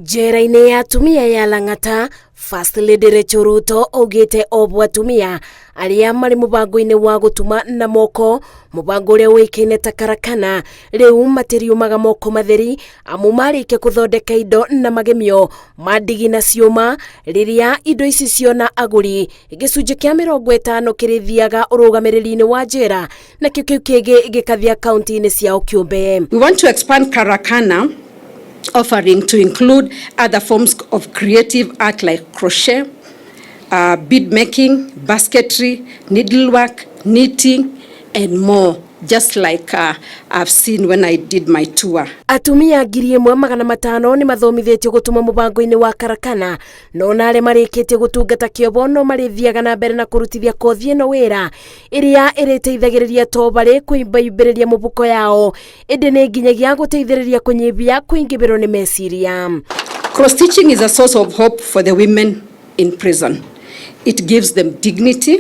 Njera-inĩ ya atumia ya Lang'ata, First Lady Rachel Ruto augĩte ohwo atumia arĩa marĩ mũbango-inĩ wa gũtuma na moko, mũbango ũrĩa ũĩkaine ta karakana, rĩu matiriumaga moko matheri amu marĩkia gũthondeka indo na magemio ma ndigi na ciũma, rĩrĩa indo ici ciona agũri. Gĩcunjĩ kĩa 50 kĩrĩthiaga ũrũgamĩrĩri-inĩ wa njera, na kĩu kĩngĩ gĩkathia kaunti-inĩ ciao kĩũmbe. We want to expand karakana offering to include other forms of creative art like crochet, bead making, basketry, needlework, knitting, and more, just like I've seen when I did my tour. Atumia 1,500 ni mathomithĩtio gũtuma mũbango-inĩ wa karakana, no na arĩa marĩkĩtie gũtungata kĩobo no marĩthiaga na mbere na kũrutithia kothi ĩno wĩra, ĩrĩa ĩrĩteithagĩrĩria to barĩ kũimbaimbĩrĩria mũbuko yao, ĩndĩ nĩ nginyagia gũteithĩrĩria kũnyibia kũingĩbĩrwo nĩ meciria. Cross stitching is a source of hope for the women in prison. It gives them dignity,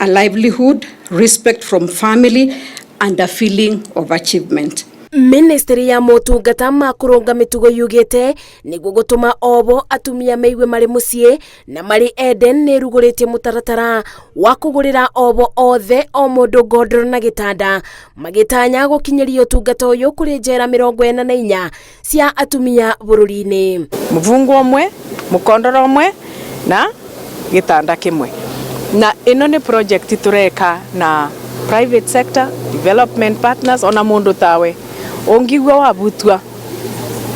a livelihood, respect from family, and a feeling of achievement. Ministry ya motungata ma kũrũnga mĩtugo yugĩte nĩguo gũtũma ohwo atumia meigue marĩ mũciĩ na marĩ Eden nĩ rugũrĩtie mũtaratara wa kũgũrĩra ohwo othe o mũndũ godoro na gĩtanda, magĩtanya gũkinyĩria ũtungata ũyũ kũrĩ njera 44 cia atumia bũrũri-inĩ. Mũbungo ũmwe, mũkondoro ũmwe na gĩtanda kĩmwe. Na ĩno nĩ project tureka na private sector, development partners, ona mundu tawe ongigwa wabutua.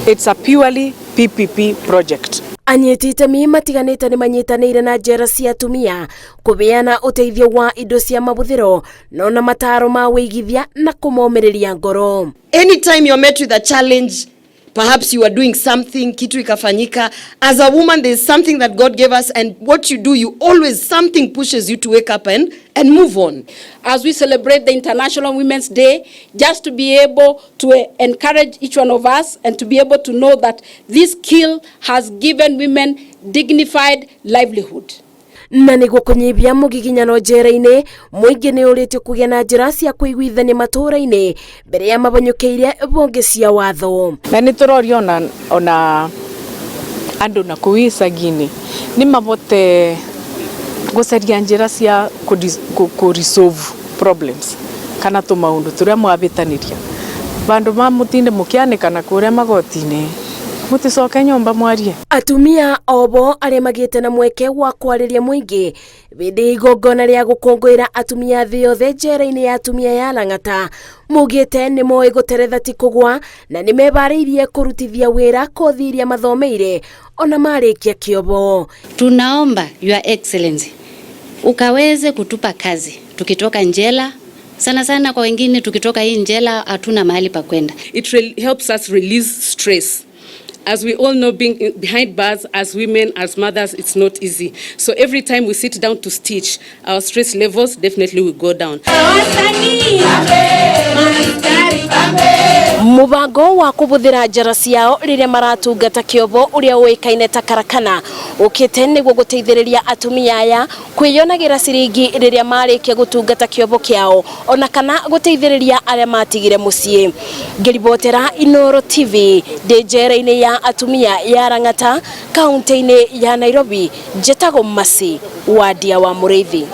It's a purely PPP project. Anyiti itemi matiganĩte nĩ manyitanĩire na njera cia atumia kũbeana ũteithio wa indo cia mabuthĩro no na mataro ma wĩigithia na kũmomĩrĩria ngoro. Anytime you're met with a challenge, perhaps you are doing something, kitu ikafanyika. As a woman, there's something that God gave us, and what you do, you always, something pushes you to wake up and move on. As we celebrate the International Women's Day, just to be able to encourage each one of us and to be able to know that this skill has given women dignified livelihood. Na nĩguo kũnyibia mũgiginyano njera-inĩ, mũingĩ nĩ ũrĩtio kũgĩa na njĩra cia kũiguithania matũũra-inĩ mbere ya mabonyũkĩire bonge cia watho. Na nĩ tũroria ona andũ na kũu icagi-inĩ nĩ mabote gũcaria njĩra cia kũ-resolve problems kana tũmaũndũ tũrĩa mwabĩtanĩria. Bandũ ma mũtinde mũkĩanĩkana kũrĩa magoti-inĩ muticoke nyomba mwarie. Atumia ohwo arĩa magĩte na mweke wa kwarĩria mũingĩ hĩndĩ igongona rĩa gũkũngũĩra atumia thĩ yothe njera-inĩ ya atumia ya Lang'ata, mugĩte nĩ moĩ gũteretha ti kũgwa na nĩ mebarĩirie kũrutithia wĩra kothi iria mathomeire ona marĩkia kĩobo. Tunaomba Your Excellency ukaweze kutupa kazi tukitoka njela. Sana sana kwa wengine tukitoka hii njela hatuna mahali pa kwenda. It helps us release stress. As we all know, being behind bars as women, as mothers, it's not easy. So every time we sit down to stitch, our stress levels definitely will go down. Mũbango wa kũbũthĩra njara ciao rĩrĩa maratungata kĩobo ũrĩa ũĩkaine ta karakana ũkĩte nĩguo gũteithĩrĩria atumia aya kwĩyonagĩra ciringi rĩrĩa marĩkia gũtungata kĩobo kĩao ona kana gũteithĩrĩria arĩa matigire mũciĩ. Ngĩribotera Inooro TV ndĩ njera-inĩ ya atumia ya Lang'ata, kaunti-inĩ ya Nairobi, njĩtagwo Masi wa Mũrĩithi.